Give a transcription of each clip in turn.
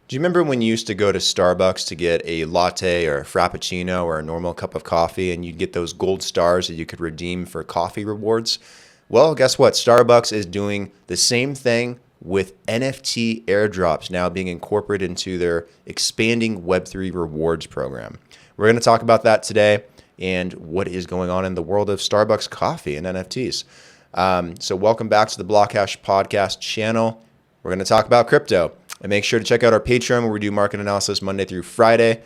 Do you remember when you used to go to Starbucks to get a latte or a frappuccino or a normal cup of coffee and you'd get those gold stars that you could redeem for coffee rewards? Well, guess what? Starbucks is doing the same thing with NFT airdrops now being incorporated into their expanding Web3 rewards program. We're going to talk about that today and what is going on in the world of Starbucks coffee and NFTs. So welcome back to the Blockhash podcast channel. We're going to talk about crypto. And make sure to check out our Patreon where we do market analysis Monday through Friday.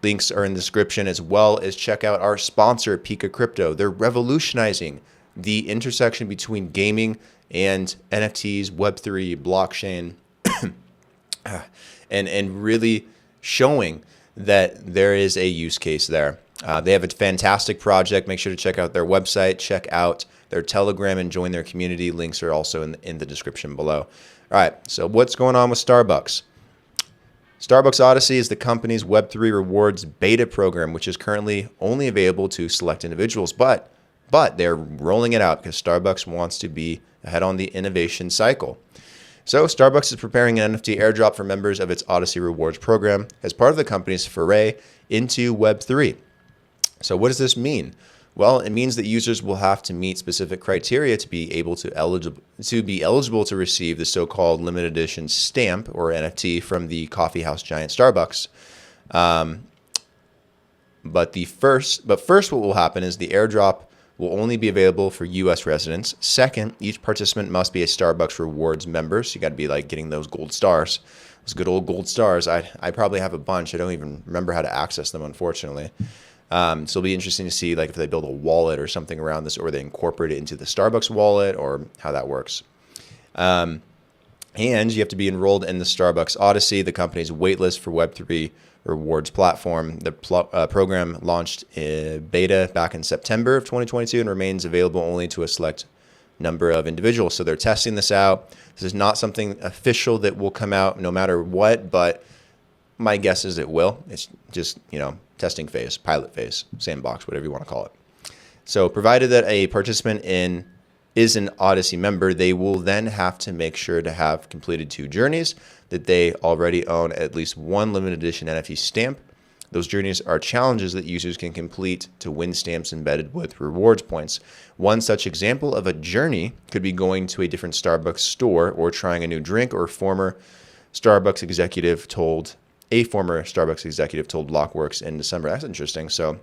Links are in the description, as well as check out our sponsor, Pika Crypto. They're revolutionizing the intersection between gaming and NFTs, Web3, blockchain, and really showing that there is a use case there. They have a fantastic project. Make sure to check out their website, check out their Telegram, and join their community. Links are also in the description below. All right, so what's going on with Starbucks? Starbucks Odyssey is the company's Web3 rewards beta program, which is currently only available to select individuals, but they're rolling it out because Starbucks wants to be ahead on the innovation cycle. So Starbucks is preparing an NFT airdrop for members of its Odyssey rewards program as part of the company's foray into Web3. So what does this mean? Well, it means that users will have to meet specific criteria to be eligible to receive the so-called limited edition stamp or NFT from the coffee house giant Starbucks. But first, what will happen is the airdrop will only be available for U.S. residents. Second, each participant must be a Starbucks Rewards member, so you got to be like getting those gold stars, those good old gold stars. I probably have a bunch. I don't even remember how to access them, unfortunately. So it'll be interesting to see like if they build a wallet or something around this, or they incorporate it into the Starbucks wallet, or how that works. And you have to be enrolled in the Starbucks Odyssey, the company's waitlist for Web3 rewards platform. The program launched beta back in September of 2022 and remains available only to a select number of individuals. So they're testing this out. This is not something official that will come out no matter what, but my guess is it will. It's just, testing phase, pilot phase, sandbox, whatever you want to call it. So provided that a participant is an Odyssey member, they will then have to make sure to have completed 2 journeys, that they already own at least one limited edition NFT stamp. Those journeys are challenges that users can complete to win stamps embedded with rewards points. One such example of a journey could be going to a different Starbucks store or trying a new drink, or a former Starbucks executive told Blockworks in December. That's interesting. So,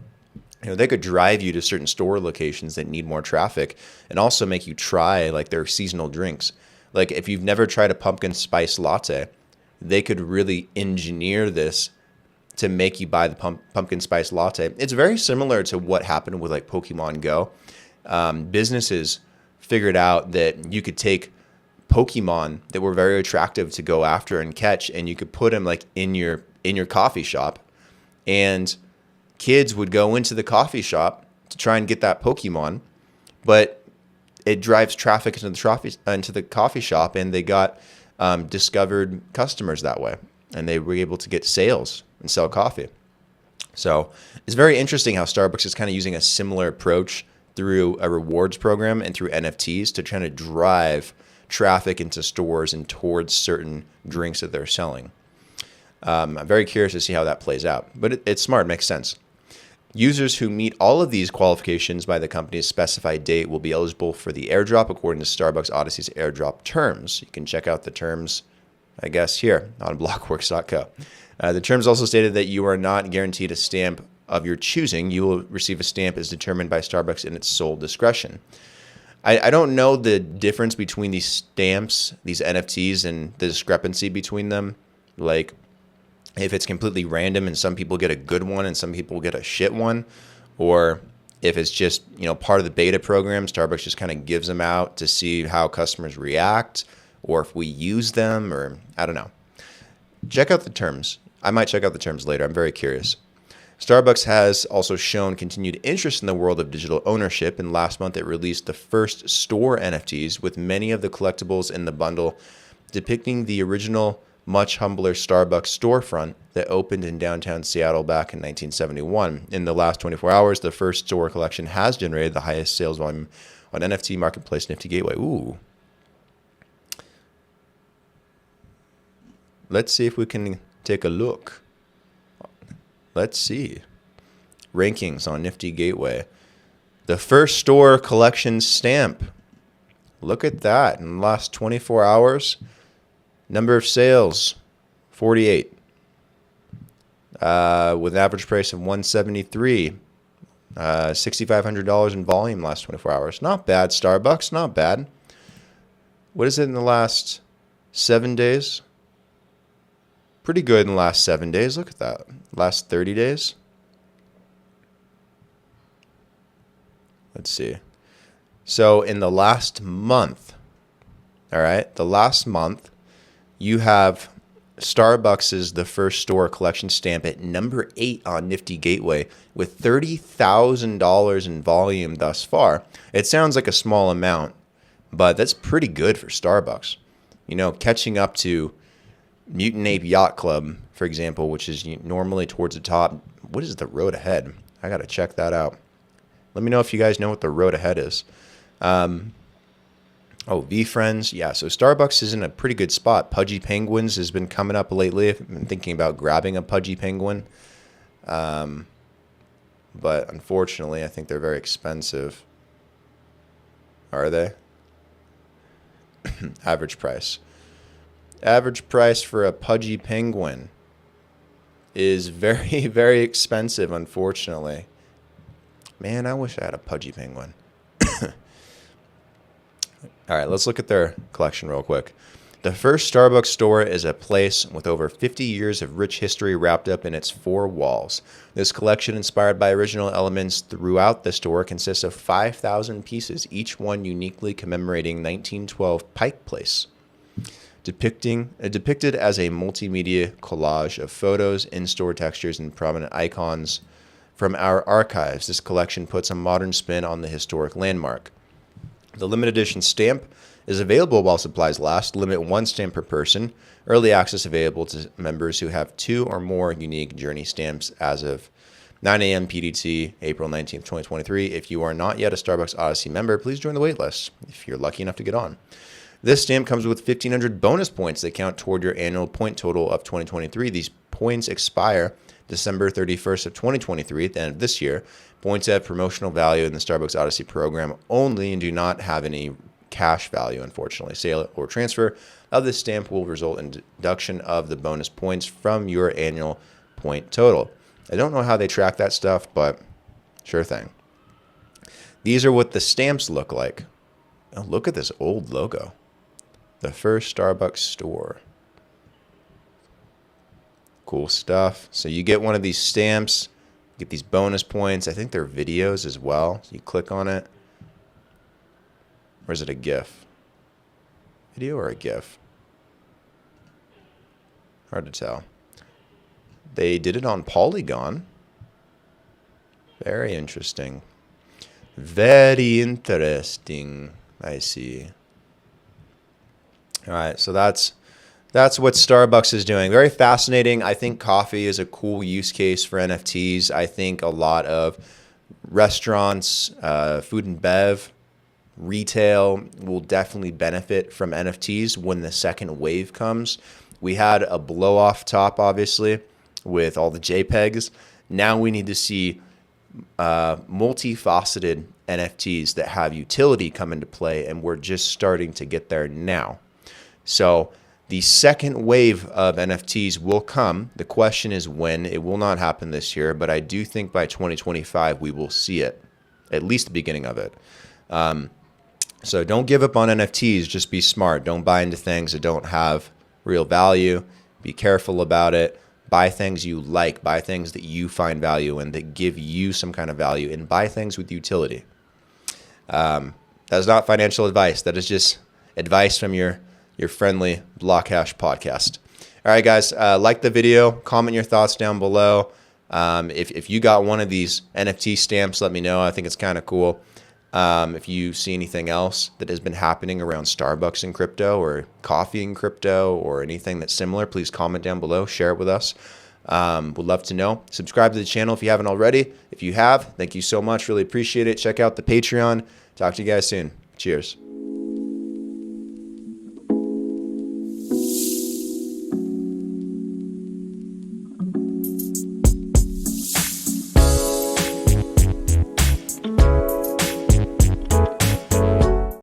they could drive you to certain store locations that need more traffic and also make you try like their seasonal drinks. Like if you've never tried a pumpkin spice latte, they could really engineer this to make you buy the pumpkin spice latte. It's very similar to what happened with like Pokemon Go. Businesses figured out that you could take Pokemon that were very attractive to go after and catch, and you could put them like in your coffee shop, and kids would go into the coffee shop to try and get that Pokemon, but it drives traffic into the coffee shop, and they got discovered customers that way, and they were able to get sales and sell coffee. So it's very interesting how Starbucks is kind of using a similar approach through a rewards program and through NFTs to try to drive traffic into stores and towards certain drinks that they're selling. I'm very curious to see how that plays out, but it's smart, it makes sense. Users who meet all of these qualifications by the company's specified date will be eligible for the airdrop according to Starbucks Odyssey's airdrop terms. You can check out the terms, I guess, here on blockworks.co. The terms also stated that you are not guaranteed a stamp of your choosing. You will receive a stamp as determined by Starbucks in its sole discretion. I don't know the difference between these stamps, these NFTs, and the discrepancy between them. Like, if it's completely random and some people get a good one and some people get a shit one, or if it's just, part of the beta program, Starbucks just kind of gives them out to see how customers react, or if we use them, or I don't know. Check out the terms. I might check out the terms later. I'm very curious. Starbucks has also shown continued interest in the world of digital ownership, and last month it released the first store NFTs, with many of the collectibles in the bundle depicting the original, much humbler Starbucks storefront that opened in downtown Seattle back in 1971. In the last 24 hours, the first store collection has generated the highest sales volume on NFT Marketplace Nifty Gateway. Ooh. let's see if we can take a look. Let's see. Rankings on Nifty Gateway. The first store collection stamp. Look at that. In the last 24 hours, number of sales, 48. With an average price of $173. $6,500 in volume last 24 hours. Not bad, Starbucks. Not bad. What is it in the last 7 days? Pretty good in the last 7 days. Look at that. Last 30 days. Let's see. So in the last month, all right, the last month, you have Starbucks is the first store collection stamp at number 8 on Nifty Gateway with $30,000 in volume thus far. It sounds like a small amount, but that's pretty good for Starbucks. You know, catching up to Mutant Ape Yacht Club, for example, which is normally towards the top. What is the road ahead? I got to check that out. Let me know if you guys know what the road ahead is. V-Friends. Yeah, so Starbucks is in a pretty good spot. Pudgy Penguins has been coming up lately. I've been thinking about grabbing a Pudgy Penguin. But unfortunately, I think they're very expensive. Are they? Average price. Average price for a Pudgy Penguin is very, very expensive, unfortunately. Man, I wish I had a Pudgy Penguin. All right, let's look at their collection real quick. The first Starbucks store is a place with over 50 years of rich history wrapped up in its 4 walls. This collection, inspired by original elements throughout the store, consists of 5,000 pieces, each one uniquely commemorating 1912 Pike Place. Depicted as a multimedia collage of photos, in-store textures, and prominent icons from our archives, this collection puts a modern spin on the historic landmark. The limited edition stamp is available while supplies last. Limit 1 stamp per person. Early access available to members who have 2 or more unique journey stamps as of 9 a.m. PDT, April 19th, 2023. If you are not yet a Starbucks Odyssey member, please join the waitlist if you're lucky enough to get on. This stamp comes with 1,500 bonus points that count toward your annual point total of 2023. These points expire December 31st of 2023 at the end of this year. Points have promotional value in the Starbucks Odyssey program only and do not have any cash value, unfortunately. Sale or transfer of this stamp will result in deduction of the bonus points from your annual point total. I don't know how they track that stuff, but sure thing. These are what the stamps look like. Oh, look at this old logo. The first Starbucks store. Cool stuff. So you get one of these stamps, get these bonus points. I think they're videos as well. So you click on it. Or is it a GIF? Video or a GIF? Hard to tell. They did it on Polygon. Very interesting. Very interesting. I see. All right, so that's what Starbucks is doing. Very fascinating. I think coffee is a cool use case for NFTs. I think a lot of restaurants, food and bev, retail will definitely benefit from NFTs when the second wave comes. We had a blow off top, obviously, with all the JPEGs. Now we need to see multifaceted NFTs that have utility come into play, and we're just starting to get there now. So the second wave of NFTs will come. The question is when. It will not happen this year, but I do think by 2025 we will see it, at least the beginning of it. So don't give up on NFTs. Just be smart. Don't buy into things that don't have real value. Be careful about it. Buy things you like. Buy things that you find value in, that give you some kind of value, and buy things with utility. That is not financial advice. That is just advice from your friendly Blockhash podcast. All right, guys, like the video, comment your thoughts down below. If you got one of these NFT stamps, let me know. I think it's kind of cool. If you see anything else that has been happening around Starbucks in crypto or coffee in crypto or anything that's similar, please comment down below. Share it with us. Would love to know. Subscribe to the channel if you haven't already. If you have, thank you so much. Really appreciate it. Check out the Patreon. Talk to you guys soon. Cheers.